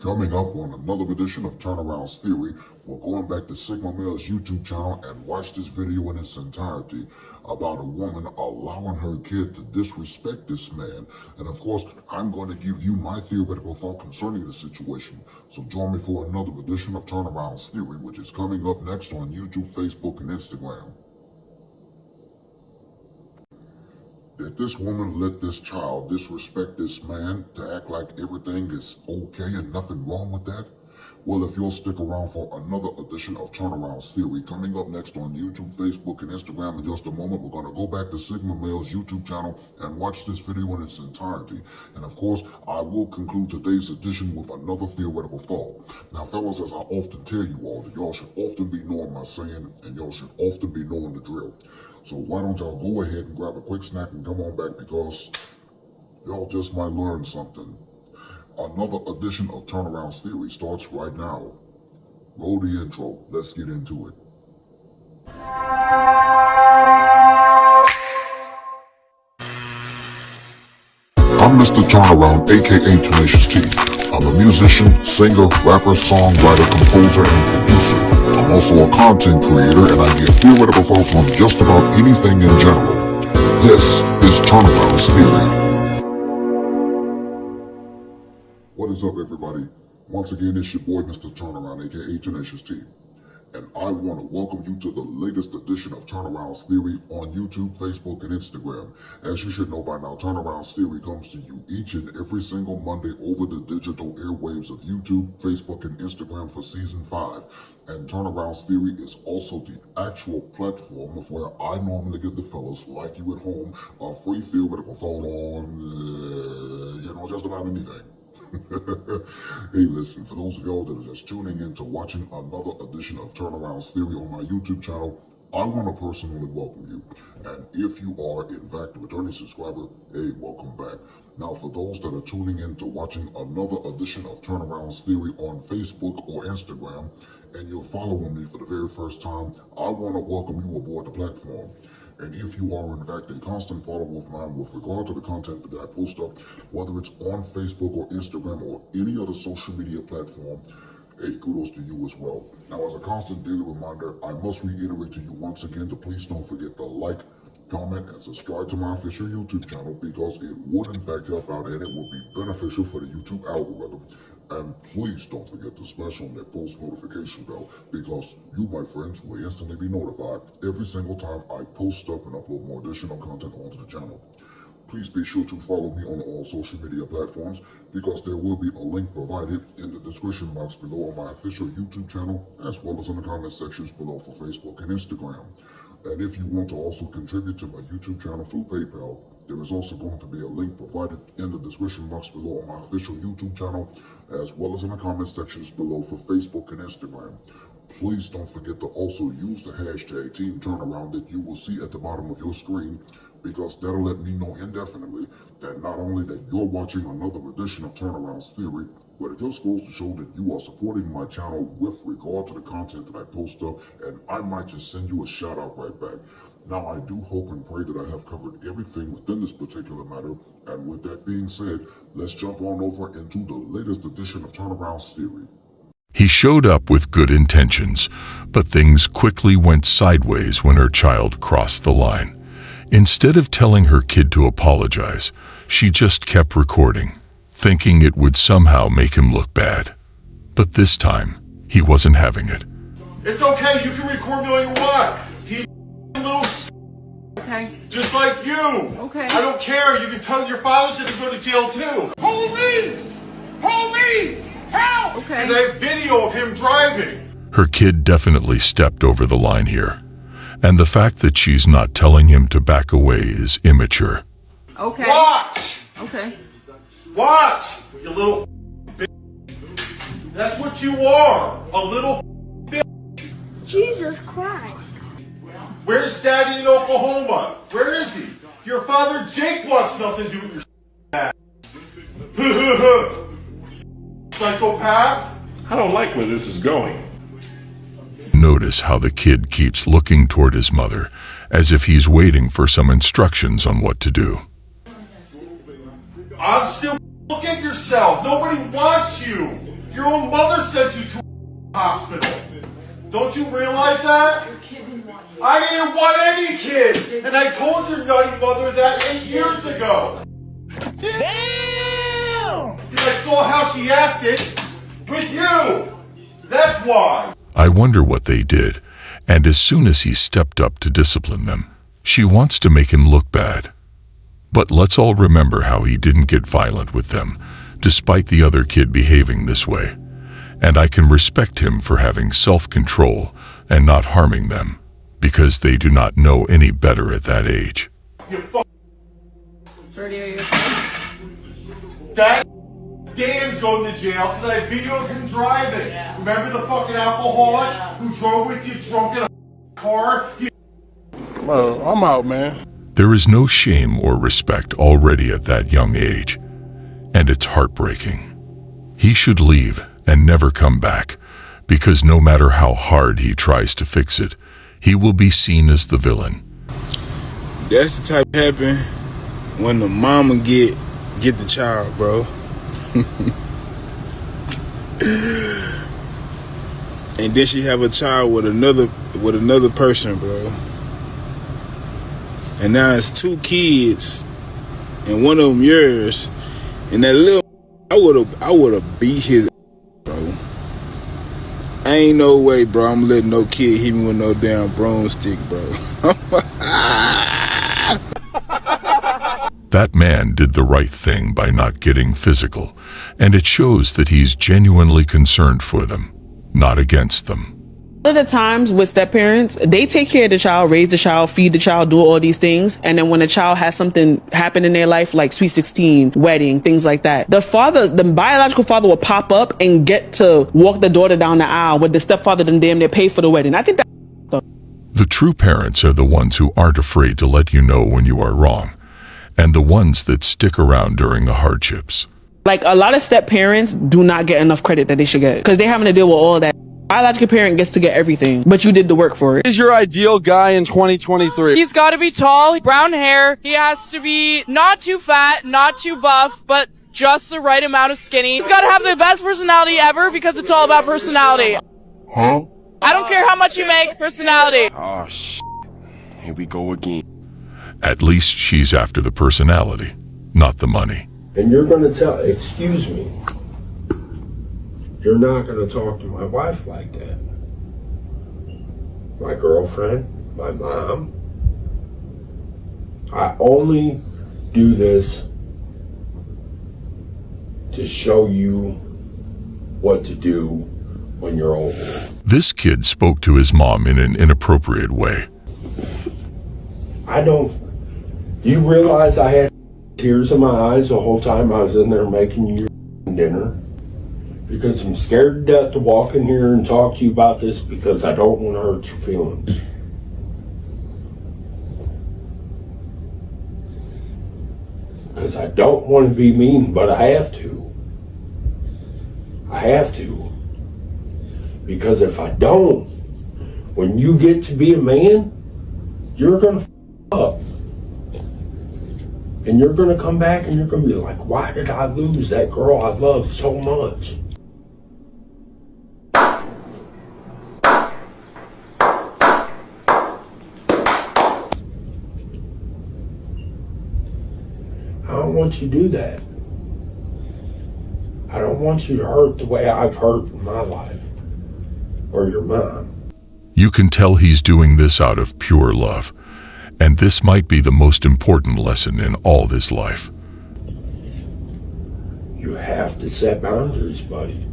Coming up on another edition of Turneround's Theory, we're going back to Sigma Mail's YouTube channel and watch this video in its entirety about a woman allowing her kid to disrespect this man. And of course, I'm going to give you my theoretical thought concerning the situation. So join me for another edition of Turneround's Theory, which is coming up next on YouTube, Facebook, and Instagram. Did this woman let this child disrespect this man to act like everything is okay and nothing wrong with that? Well, if you'll stick around for another edition of Turneround's Theory, coming up next on YouTube, Facebook, and Instagram in just a moment, we're going to go back to Sigma Mail's YouTube channel and watch this video in its entirety. And of course, I will conclude today's edition with another theoretical thought. Now, fellas, as I often tell you all, that y'all should often be knowing my saying, and y'all should often be knowing the drill. So why don't y'all go ahead and grab a quick snack and come on back, because y'all just might learn something. Another edition of Turneround's Theory starts right now. Roll the intro. Let's get into it. I'm Mr. Turnaround, aka Tenacious T. I'm a musician, singer, rapper, songwriter, composer, and producer. I'm also a content creator, and I give theoretical thoughts on just about anything in general. This is Turneround's Theory. What is up, everybody? Once again, it's your boy, Mr. Turnaround, aka Tenacious T. And I want to welcome you to the latest edition of Turneround's Theory on YouTube, Facebook, and Instagram. As you should know by now, Turneround's Theory comes to you each and every single Monday over the digital airwaves of YouTube, Facebook, and Instagram for Season 5. And Turneround's Theory is also the actual platform of where I normally give the fellas, like you at home, a free theoretical thought on, just about anything. Hey, listen, for those of y'all that are just tuning in to watching another edition of Turneround's Theory on my YouTube channel, I want to personally welcome you. And if you are, in fact, a returning subscriber, hey, welcome back. Now, for those that are tuning in to watching another edition of Turneround's Theory on Facebook or Instagram, and you're following me for the very first time, I want to welcome you aboard the platform. And if you are, in fact, a constant follower of mine with regard to the content that I post up, whether it's on Facebook or Instagram or any other social media platform, hey, kudos to you as well. Now, as a constant daily reminder, I must reiterate to you once again to please don't forget to like, comment, and subscribe to my official YouTube channel, because it would, in fact, help out and it will be beneficial for the YouTube algorithm. And please don't forget to smash on that post notification bell, because you, my friends, will instantly be notified every single time I post up and upload more additional content onto the channel. Please be sure to follow me on all social media platforms, because there will be a link provided in the description box below on my official YouTube channel, as well as in the comment sections below for Facebook and Instagram. And if you want to also contribute to my YouTube channel through PayPal, there is also going to be a link provided in the description box below on my official YouTube channel, as well as in the comment sections below for Facebook and Instagram. Please don't forget to also use the hashtag Team Turnaround that you will see at the bottom of your screen, because that'll let me know indefinitely that not only that you're watching another edition of Turneround's Theory, but it just goes to show that you are supporting my channel with regard to the content that I post up, and I might just send you a shout out right back. Now, I do hope and pray that I have covered everything within this particular matter, and with that being said, let's jump on over into the latest edition of Turneround's Theory. He showed up with good intentions, but things quickly went sideways when her child crossed the line. Instead of telling her kid to apologize, she just kept recording, thinking it would somehow make him look bad. But this time, he wasn't having it. It's okay, you can record me all you want. He's a little okay. Just like you. Okay. I don't care, you can tell your father's gonna go to jail too. Police! Police! Help! Okay. There's a video of him driving. Her kid definitely stepped over the line here. And the fact that she's not telling him to back away is immature. Okay. Watch! Okay. Watch! You little bitch. That's what you are. A little bitch. Jesus Christ. Where's Daddy in Oklahoma? Where is he? Your father Jake wants nothing to do with your ass. Psychopath? I don't like where this is going. Notice how the kid keeps looking toward his mother, as if he's waiting for some instructions on what to do. I'm still. Look at yourself. Nobody wants you. Your own mother sent you to a hospital. Don't you realize that? I didn't want any kids, and I told your nutty mother that 8 years ago. Damn! Because I saw how she acted with you. That's why. I wonder what they did, and as soon as he stepped up to discipline them, she wants to make him look bad. But let's all remember how he didn't get violent with them, despite the other kid behaving this way. And I can respect him for having self-control and not harming them, because they do not know any better at that age. Dad, Dan's going to jail because I videoed him driving. Yeah. Remember the fucking alcoholic who drove with you drunk in a car? Well, I'm out, man. There is no shame or respect already at that young age, and it's heartbreaking. He should leave and never come back, because no matter how hard he tries to fix it, he will be seen as the villain. That's the type happen when the mama get the child, bro. And then she have a child with another person, bro. And now it's 2 kids, and one of them yours. And that little, I would have beat his, bro. Ain't no way, bro. I'm letting no kid hit me with no damn broomstick, bro. That man did the right thing by not getting physical, and it shows that he's genuinely concerned for them, not against them. A lot of the times with step parents, they take care of the child, raise the child, feed the child, do all these things. And then when a child has something happen in their life, like sweet 16, wedding, things like that, the biological father will pop up and get to walk the daughter down the aisle with the stepfather then damn near pay for the wedding. I think that. The true parents are the ones who aren't afraid to let you know when you are wrong, and the ones that stick around during the hardships. Like, a lot of step parents do not get enough credit that they should get, because they're having to deal with all that. Biological parent gets to get everything, but you did the work for it. Is your ideal guy in 2023? He's got to be tall, brown hair. He has to be not too fat, not too buff, but just the right amount of skinny. He's got to have the best personality ever, because it's all about personality. Huh? I don't care how much he makes, personality. Oh, shit. Here we go again. At least she's after the personality, not the money. And you're going to tell, excuse me, you're not going to talk to my wife like that. My girlfriend, my mom. I only do this to show you what to do when you're older. This kid spoke to his mom in an inappropriate way. Do you realize I had tears in my eyes the whole time I was in there making you dinner? Because I'm scared to death to walk in here and talk to you about this, because I don't want to hurt your feelings. Because I don't want to be mean, but I have to. I have to. Because if I don't, when you get to be a man, you're going to f*** up. And you're going to come back and you're going to be like, why did I lose that girl I loved so much? I don't want you to do that. I don't want you to hurt the way I've hurt in my life. Or your mom. You can tell he's doing this out of pure love, and this might be the most important lesson in all this life. You have to set boundaries, buddy.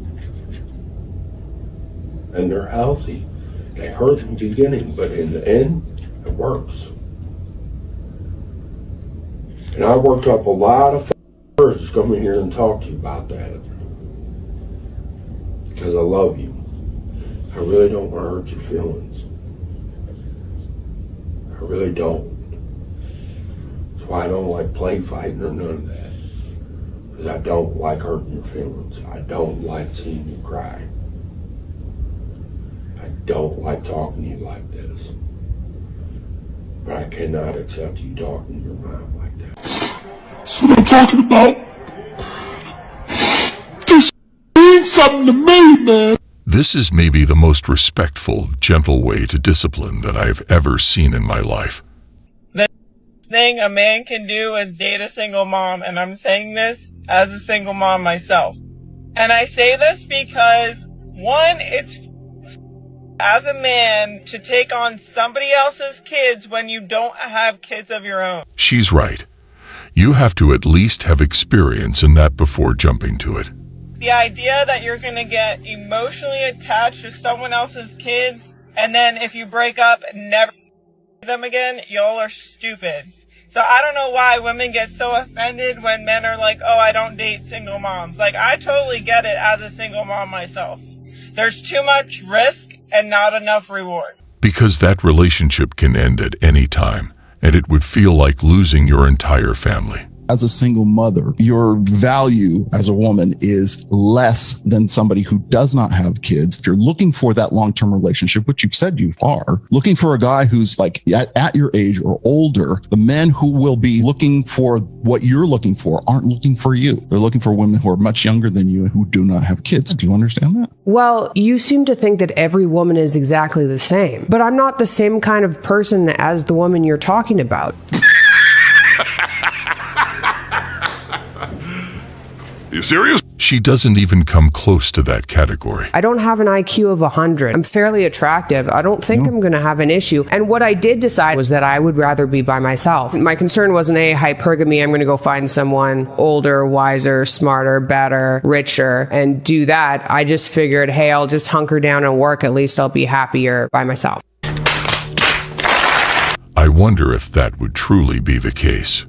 And they're healthy. They hurt in the beginning, but in the end, it works. And I worked up a lot of courage to come in here and talk to you about that. Because I love you. I really don't want to hurt your feelings. I really don't. That's why I don't like play fighting or none of that. Because I don't like hurting your feelings. I don't like seeing you cry. I don't like talking to you like this. But I cannot accept you talking to your mom like that. That's what I'm talking about. This means something to me, man. This is maybe the most respectful, gentle way to discipline that I've ever seen in my life. The thing a man can do is date a single mom, and I'm saying this as a single mom myself. And I say this because, one, it's as a man to take on somebody else's kids when you don't have kids of your own. She's right. You have to at least have experience in that before jumping to it. The idea that you're going to get emotionally attached to someone else's kids, and then if you break up, never see them again, y'all are stupid. So I don't know why women get so offended when men are like, oh, I don't date single moms. Like, I totally get it as a single mom myself. There's too much risk and not enough reward. Because that relationship can end at any time, and it would feel like losing your entire family. As a single mother, your value as a woman is less than somebody who does not have kids. If you're looking for that long-term relationship, which you've said you are, looking for a guy who's like at your age or older, the men who will be looking for what you're looking for aren't looking for you. They're looking for women who are much younger than you and who do not have kids. Do you understand that? Well, you seem to think that every woman is exactly the same, but I'm not the same kind of person as the woman you're talking about. You serious? She doesn't even come close to that category. I don't have an IQ of 100. I'm fairly attractive. I don't think I'm going to have an issue. And what I did decide was that I would rather be by myself. My concern wasn't hypergamy. I'm going to go find someone older, wiser, smarter, better, richer, and do that. I just figured, hey, I'll just hunker down and work. At least I'll be happier by myself. I wonder if that would truly be the case.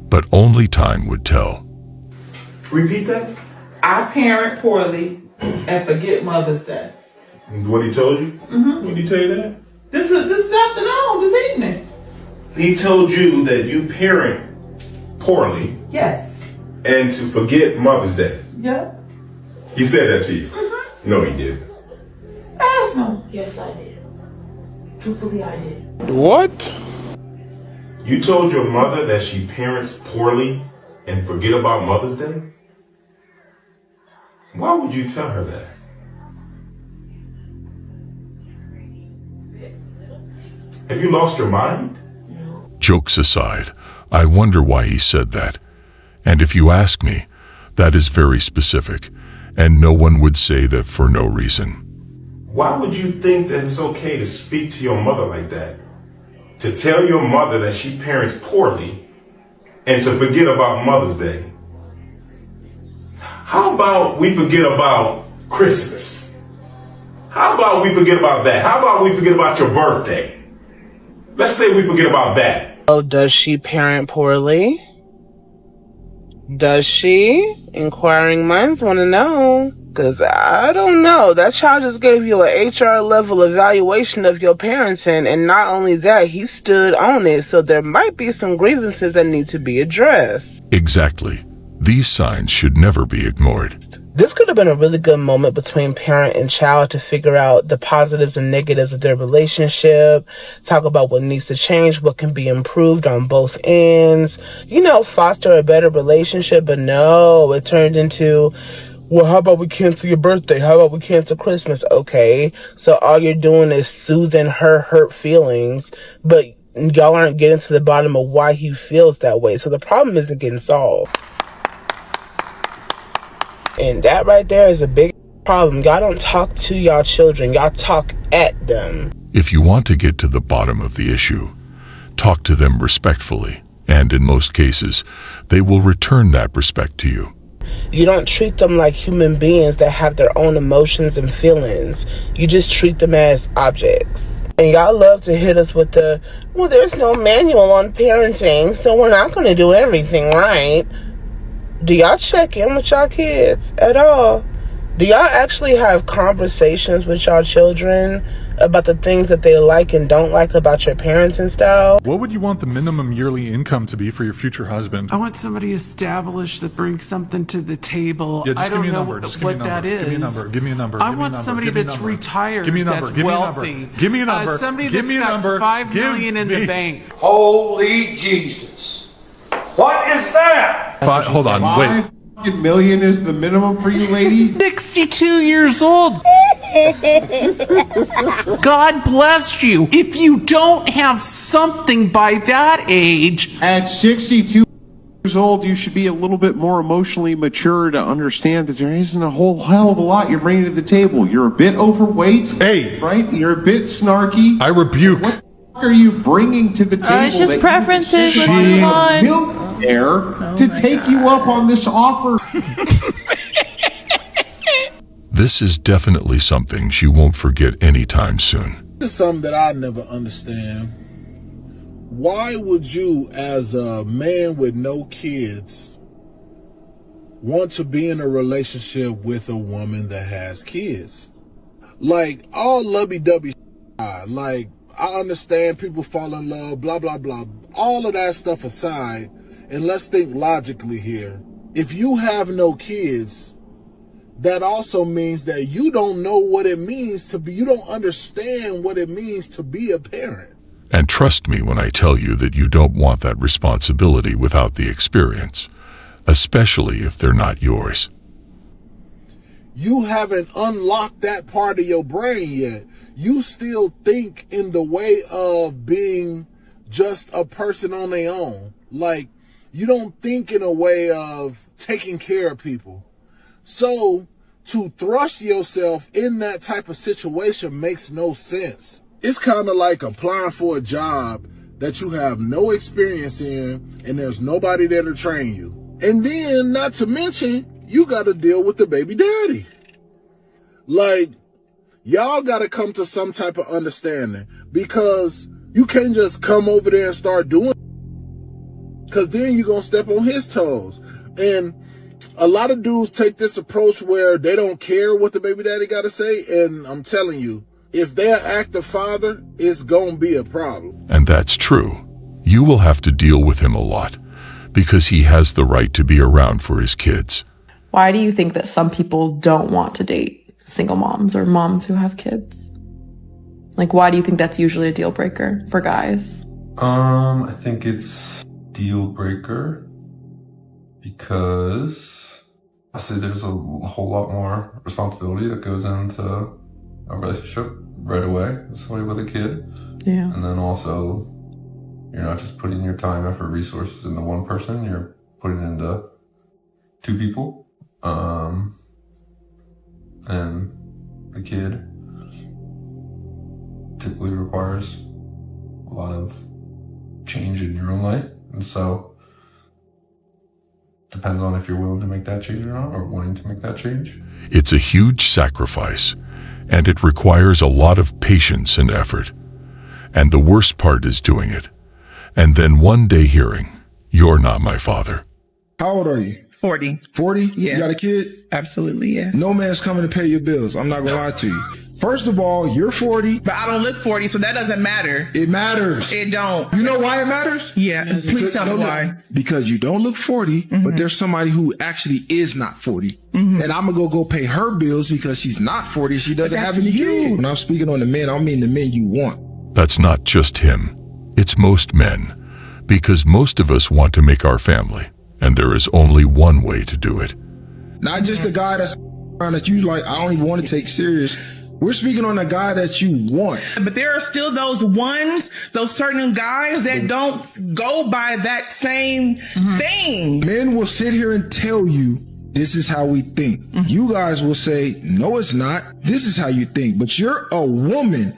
But only time would tell. Repeat that? I parent poorly and forget Mother's Day. What he told you? Mm-hmm. What did he tell you that? This afternoon, this evening. He told you that you parent poorly. Yes. And to forget Mother's Day. Yep. He said that to you? Mm-hmm. No, he didn't. Ask him. Yes, I did. Truthfully, I did. What? You told your mother that she parents poorly and forget about Mother's Day? Why would you tell her that? Have you lost your mind? Jokes aside, I wonder why he said that. And if you ask me, that is very specific, and no one would say that for no reason. Why would you think that it's okay to speak to your mother like that? To tell your mother that she parents poorly and to forget about Mother's Day? How about we forget about Christmas? How about we forget about that? How about we forget about your birthday? Let's say we forget about that. Oh, does she parent poorly? Does she? Inquiring minds want to know. Because I don't know. That child just gave you an HR level evaluation of your parenting, and not only that, he stood on it, so there might be some grievances that need to be addressed. Exactly. These signs should never be ignored. This could have been a really good moment between parent and child to figure out the positives and negatives of their relationship, talk about what needs to change, what can be improved on both ends, foster a better relationship. But no, it turned into, well, how about we cancel your birthday? How about we cancel Christmas? Okay, so all you're doing is soothing her hurt feelings, but y'all aren't getting to the bottom of why he feels that way. So the problem isn't getting solved. And that right there is a big problem. Y'all don't talk to y'all children. Y'all talk at them. If you want to get to the bottom of the issue, talk to them respectfully, and in most cases, they will return that respect to you. You don't treat them like human beings that have their own emotions and feelings. You just treat them as objects. And y'all love to hit us with well, there's no manual on parenting, so we're not going to do everything right. Do y'all check in with y'all kids at all? Do y'all actually have conversations with y'all children about the things that they like and don't like about your parenting style? What would you want the minimum yearly income to be for your future husband? I want somebody established that brings something to the table. Yeah, just I don't give me a know number. Just what that is. Give me a number. Give me a number. I want somebody that's retired, give me a number. that's Give me a wealthy. number. Give me a number. Somebody give that's me a got number. $5 million in the bank. Holy Jesus. What is that? Hold on. Wait. million is the minimum for you, lady? 62 years old. God bless you. If you don't have something by that age. At 62 years old, you should be a little bit more emotionally mature to understand that there isn't a whole hell of a lot you're bringing to the table. You're a bit overweight. Hey. Right? You're a bit snarky. I rebuke. What the fuck are you bringing to the table? It's just preferences. Let's move on. Millionaire to take you up on this offer. This is definitely something she won't forget anytime soon. This is something that I never understand. Why would you, as a man with no kids, want to be in a relationship with a woman that has kids? Like, all lovey-dovey, like, I understand people fall in love, blah, blah, blah. All of that stuff aside, and let's think logically here. If you have no kids, that also means that you don't know what it means to be, you don't understand what it means to be a parent. And trust me when I tell you that you don't want that responsibility without the experience, especially if they're not yours. You haven't unlocked that part of your brain yet. You still think in the way of being just a person on their own. Like, you don't think in a way of taking care of people. So, to thrust yourself in that type of situation makes no sense. It's kind of like applying for a job that you have no experience in and there's nobody there to train you. And then, not to mention, you got to deal with the baby daddy. Like, y'all got to come to some type of understanding, because you can't just come over there and start doing it, because then you're going to step on his toes. And a lot of dudes take this approach where they don't care what the baby daddy got to say. And I'm telling you, if they're an active father, it's going to be a problem. And that's true. You will have to deal with him a lot, because he has the right to be around for his kids. Why do you think that some people don't want to date single moms or moms who have kids? Like, why do you think that's usually a deal breaker for guys? I think it's deal breaker because I say there's a whole lot more responsibility that goes into a relationship right away with somebody with a kid. Yeah. And then also, you're not just putting your time, effort, resources into one person, you're putting it into two people. And the kid typically requires a lot of change in your own life. And so, depends on if you're willing to make that change or not, or wanting to make that change. It's a huge sacrifice, and it requires a lot of patience and effort. And the worst part is doing it, and then one day hearing, "You're not my father." How old are you? 40. 40? Yeah. You got a kid? Absolutely, yeah. No man's coming to pay your bills. I'm not gonna lie to you. First of all, you're 40. But I don't look 40, so that doesn't matter. It matters. It don't. You know why it matters? Yeah, please tell me why. Because you don't look 40, but there's somebody who actually is not 40. And I'm gonna go pay her bills because she's not 40. She doesn't have any kids. When I'm speaking on the men, I mean the men you want. That's not just him. It's most men, because most of us want to make our family, and there is only one way to do it. Not just the guy that's around that you like, I don't even want to take serious. We're speaking on a guy that you want. But there are still those ones, those certain guys that don't go by that same thing. Men will sit here and tell you, this is how we think. You guys will say, no, it's not. This is how you think. But you're a woman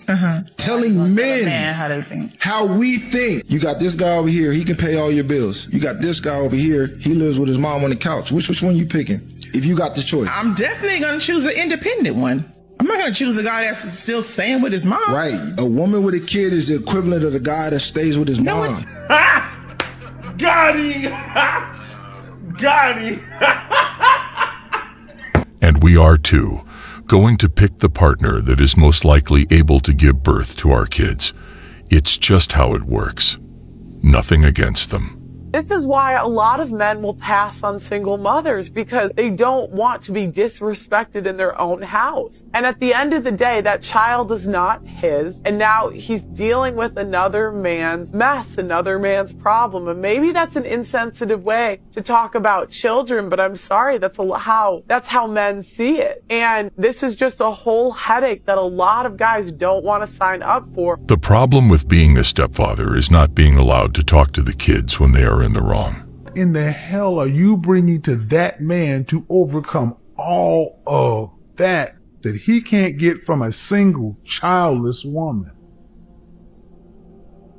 telling men how they think. How we think. You got this guy over here, he can pay all your bills. You got this guy over here, he lives with his mom on the couch. Which one you picking? If you got the choice. I'm definitely going to choose an independent one. I'm not going to choose a guy that's still staying with his mom. Right. A woman with a kid is the equivalent of the guy that stays with his mom. Got him! Got him! And we are too, going to pick the partner that is most likely able to give birth to our kids. It's just how it works. Nothing against them. This is why a lot of men will pass on single mothers, because they don't want to be disrespected in their own house. And at the end of the day, that child is not his. And now he's dealing with another man's mess, another man's problem. And maybe that's an insensitive way to talk about children, but I'm sorry, that's how men see it. And this is just a whole headache that a lot of guys don't want to sign up for. The problem with being a stepfather is not being allowed to talk to the kids when they are in the wrong. In the hell are you bringing to that man to overcome all of that he can't get from a single childless woman?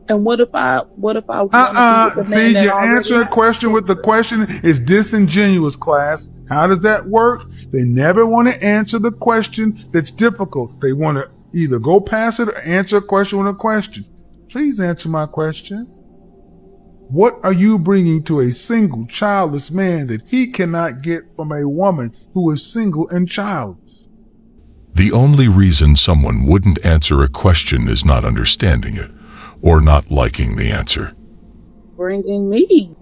And what if I see, you answer a question with the question is disingenuous, class. How does that work? They never want to answer the question that's difficult. They want to either go past it or answer a question with a question. Please answer my question. What are you bringing to a single childless man that he cannot get from a woman who is single and childless? The only reason someone wouldn't answer a question is not understanding it or not liking the answer. Bringing me.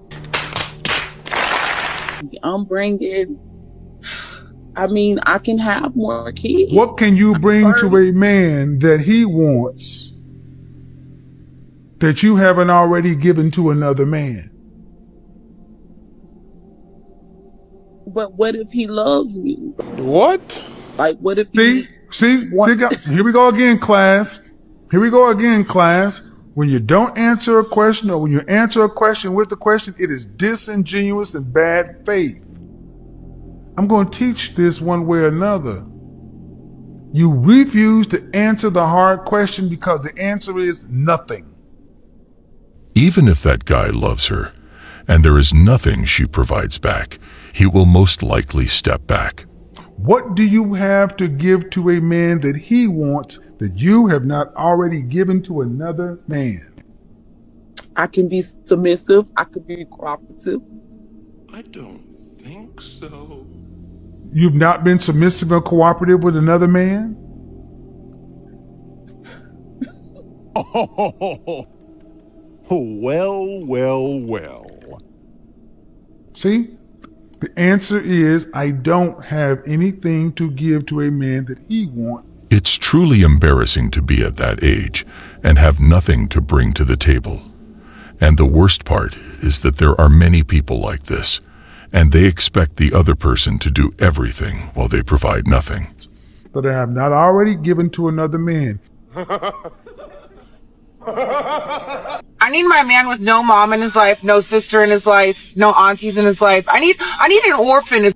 I'm bringing, I can have more kids. What can you bring to a man that he wants that you haven't already given to another man? But what if he loves me? What? Like, what if See, here we go again, class. Here we go again, class. When you don't answer a question, or when you answer a question with the question, it is disingenuous and bad faith. I'm going to teach this one way or another. You refuse to answer the hard question because the answer is nothing. Even if that guy loves her, and there is nothing she provides back, he will most likely step back. What do you have to give to a man that he wants that you have not already given to another man? I can be submissive. I could be cooperative. I don't think so. You've not been submissive or cooperative with another man? Well. See? The answer is, I don't have anything to give to a man that he wants. It's truly embarrassing to be at that age and have nothing to bring to the table. And the worst part is that there are many people like this, and they expect the other person to do everything while they provide nothing. That I have not already given to another man. I need my man with no mom in his life, no sister in his life, no aunties in his life. I need an orphan. And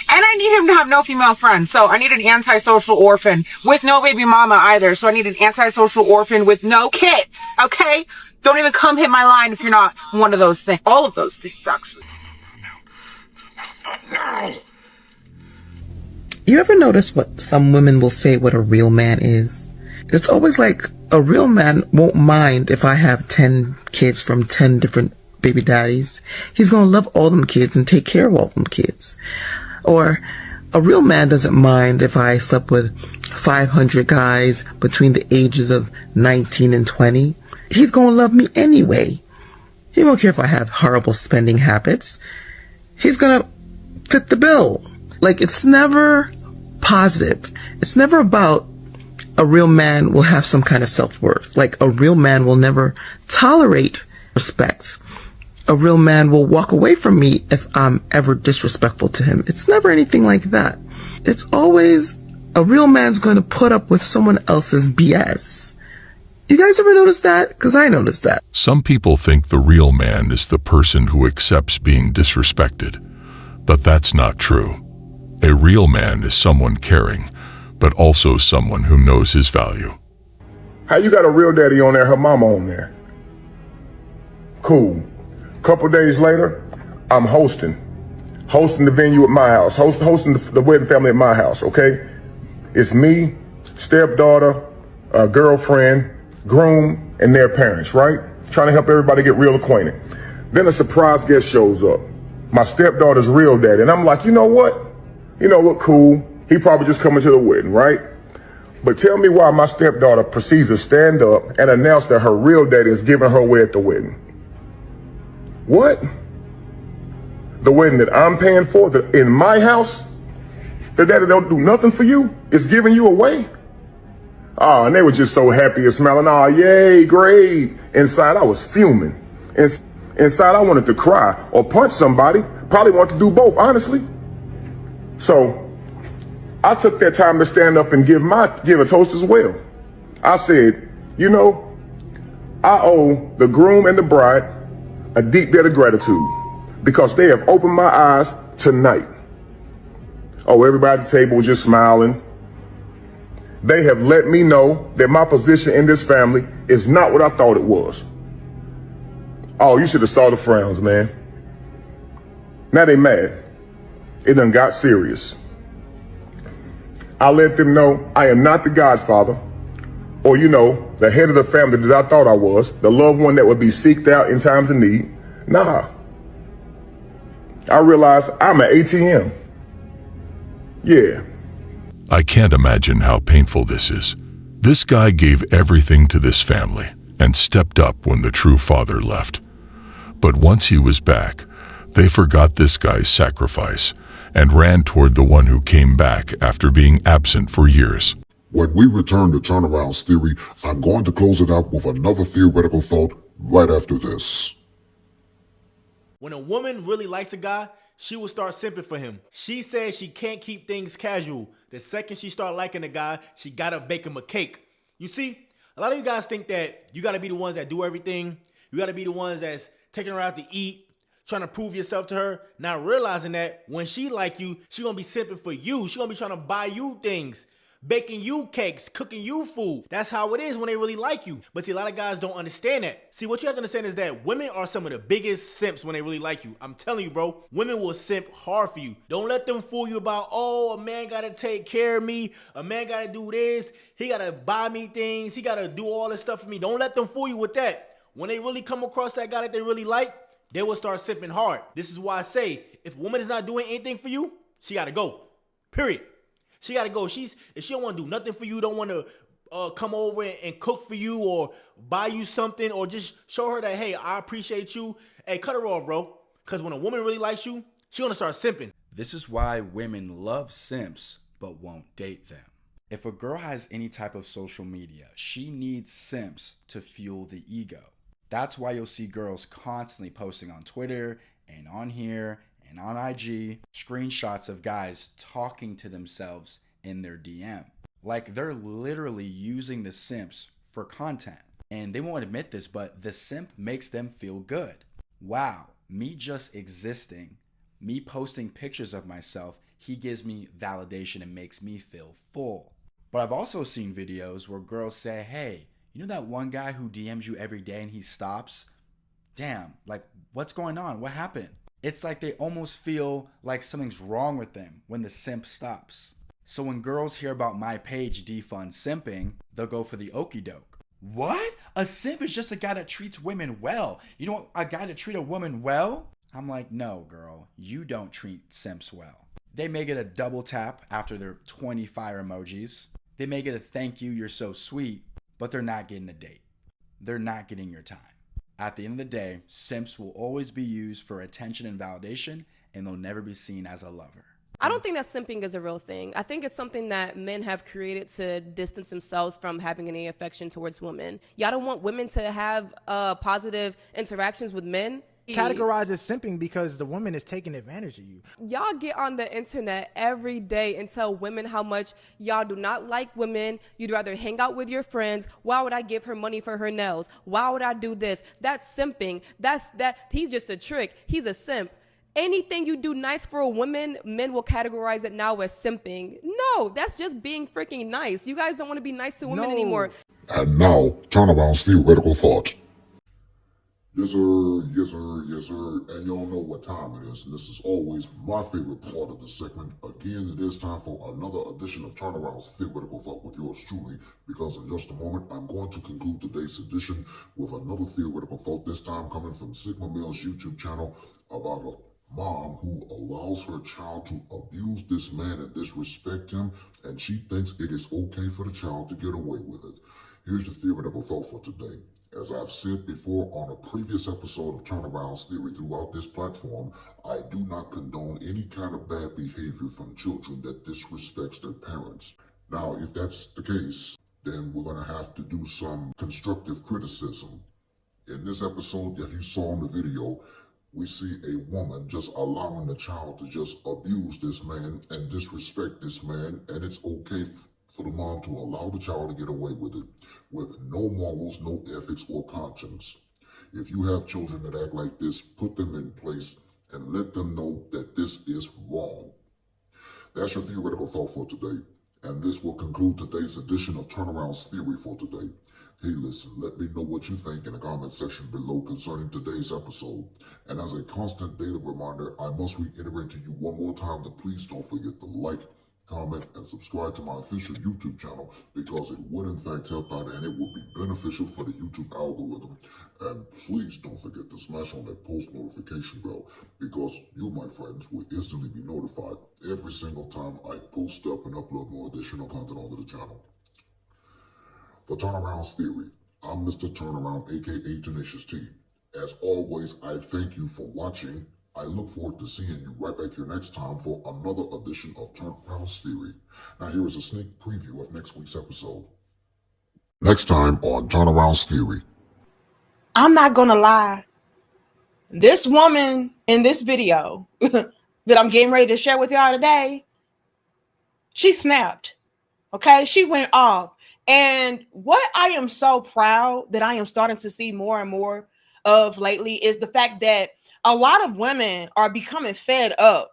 I need him to have no female friends. So I need an antisocial orphan with no baby mama either. So I need an antisocial orphan with no kids. Okay? Don't even come hit my line if you're not one of those things. All of those things, actually. You ever notice what some women will say what a real man is? It's always like a real man won't mind if I have 10 kids from 10 different baby daddies. He's going to love all them kids and take care of all them kids. Or a real man doesn't mind if I slept with 500 guys between the ages of 19 and 20. He's going to love me anyway. He won't care if I have horrible spending habits. He's going to fit the bill. Like, it's never positive. It's never about a real man will have some kind of self-worth. Like, a real man will never tolerate respect. A real man will walk away from me if I'm ever disrespectful to him. It's never anything like that. It's always a real man's going to put up with someone else's BS. You guys ever notice that? Because I noticed that. Some people think the real man is the person who accepts being disrespected, but that's not true. A real man is someone caring, but also someone who knows his value. How you got a real daddy on there, her mama on there? Cool. Couple days later, I'm hosting the venue at my house, hosting the wedding family at my house, okay? It's me, stepdaughter, girlfriend, groom, and their parents, right? Trying to help everybody get real acquainted. Then a surprise guest shows up. My stepdaughter's real daddy. And I'm like, you know what? Cool. He probably just coming to the wedding, right? But tell me why my stepdaughter proceeds to stand up and announce that her real daddy is giving her away at the wedding. What? The wedding that I'm paying for, in my house, the daddy don't do nothing for you, is giving you away? Oh, and they were just so happy and smiling. Oh, yay, great. Inside, I was fuming. Inside, I wanted to cry or punch somebody. Probably wanted to do both, honestly. So I took that time to stand up and give a toast as well. I said, you know, I owe the groom and the bride a deep debt of gratitude because they have opened my eyes tonight. Oh, everybody at the table was just smiling. They have let me know that my position in this family is not what I thought it was. Oh, you should have saw the frowns, man. Now they mad. It done got serious. I let them know I am not the godfather or, you know, the head of the family that I thought I was, the loved one that would be seeked out in times of need. Nah. I realized I'm an ATM. Yeah. I can't imagine how painful this is. This guy gave everything to this family and stepped up when the true father left. But once he was back, they forgot this guy's sacrifice and ran toward the one who came back after being absent for years. When we return to Turneround's theory, I'm going to close it out with another theoretical thought right after this. When a woman really likes a guy, she will start simping for him. She says she can't keep things casual. The second she start liking a guy, she gotta bake him a cake. You see, a lot of you guys think that you gotta be the ones that do everything. You gotta be the ones that's taking her out to eat, trying to prove yourself to her, not realizing that when she like you, she gonna be simping for you. She gonna be trying to buy you things, baking you cakes, cooking you food. That's how it is when they really like you. But see, a lot of guys don't understand that. See, what you have to understand is that women are some of the biggest simps when they really like you. I'm telling you, bro, women will simp hard for you. Don't let them fool you about, oh, a man gotta take care of me. A man gotta do this. He gotta buy me things. He gotta do all this stuff for me. Don't let them fool you with that. When they really come across that guy that they really like, they will start simping hard. This is why I say, if a woman is not doing anything for you, she gotta go. Period. She gotta go. If she don't want to do nothing for you, don't want to come over and cook for you or buy you something or just show her that, hey, I appreciate you. Hey, cut her off, bro. Because when a woman really likes you, she gonna start simping. This is why women love simps but won't date them. If a girl has any type of social media, she needs simps to fuel the ego. That's why you'll see girls constantly posting on Twitter and on here and on IG screenshots of guys talking to themselves in their DM. Like they're literally using the simps for content. And they won't admit this, but the simp makes them feel good. Wow, me just existing, me posting pictures of myself, he gives me validation and makes me feel full. But I've also seen videos where girls say, hey, you know that one guy who DMs you every day and he stops? Damn, like what's going on? What happened? It's like they almost feel like something's wrong with them when the simp stops. So when girls hear about my page defund simping, they'll go for the okie doke. What? A simp is just a guy that treats women well. You don't want a guy to treat a woman well? I'm like, no, girl, you don't treat simps well. They may get a double tap after their 20 fire emojis. They may get a thank you, you're so sweet, but they're not getting a date. They're not getting your time. At the end of the day, simps will always be used for attention and validation, and they'll never be seen as a lover. I don't think that simping is a real thing. I think it's something that men have created to distance themselves from having any affection towards women. Y'all don't want women to have positive interactions with men. Categorize as simping because the woman is taking advantage of you. Y'all get on the internet every day and tell women how much y'all do not like women. You'd rather hang out with your friends. Why would I give her money for her nails? Why would I do this? That's simping. He's just a trick. He's a simp. Anything you do nice for a woman, men will categorize it now as simping. No, that's just being freaking nice. You guys don't want to be nice to women anymore. And now, Turnaround's theoretical thought. Yes, sir, yes, sir, yes, sir. And y'all know what time it is. And this is always my favorite part of the segment. Again, it is time for another edition of Turnaround's theoretical thought with yours truly. Because in just a moment, I'm going to conclude today's edition with another theoretical thought. This time coming from Sigma Male's YouTube channel about a mom who allows her child to abuse this man and disrespect him, and she thinks it is okay for the child to get away with it. Here's the theory that we felt for today. As I've said before on a previous episode of Turnaround's Theory throughout this platform, I do not condone any kind of bad behavior from children that disrespects their parents. Now, if that's the case, then we're going to have to do some constructive criticism. In this episode, if you saw in the video, we see a woman just allowing the child to just abuse this man and disrespect this man, and it's okay for the mom to allow the child to get away with it with no morals, no ethics, or conscience. If you have children that act like this, put them in place and let them know that this is wrong. That's your theoretical thought for today, and this will conclude today's edition of Turnaround's Theory for today. Hey, listen, let me know what you think in the comment section below concerning today's episode. And as a constant daily reminder, I must reiterate to you one more time that please don't forget to like, comment, and subscribe to my official YouTube channel, because it would in fact help out and it would be beneficial for the YouTube algorithm. And please don't forget to smash on that post notification bell, because you, my friends, will instantly be notified every single time I post up and upload more additional content onto the channel. For Turnaround's Theory, I'm Mr. Turnaround, aka Tenacious T. As always, I thank you for watching. I look forward to seeing you right back here next time for another edition of Turnaround's Theory. Now here is a sneak preview of next week's episode. Next time on Turnaround's Theory. I'm not gonna lie. This woman in this video that I'm getting ready to share with y'all today, she snapped. Okay, she went off. And what I am so proud that I am starting to see more and more of lately is the fact that a lot of women are becoming fed up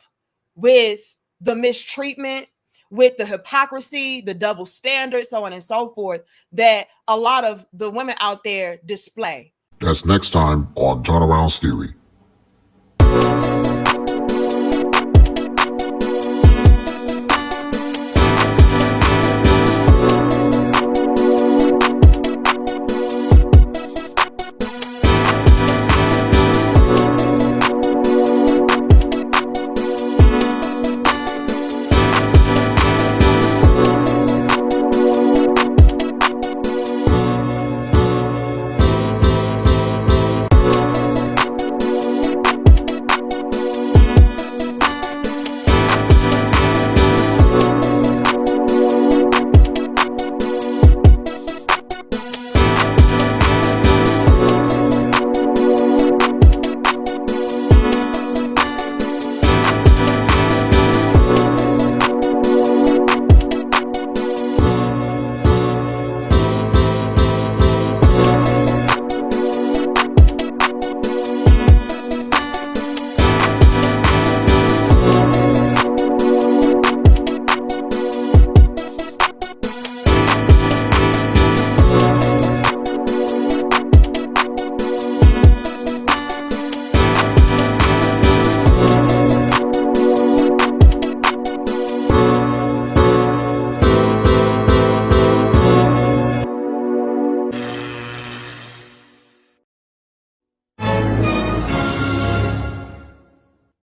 with the mistreatment, with the hypocrisy, the double standards, so on and so forth, that a lot of the women out there display. That's next time on Turnaround's Theory.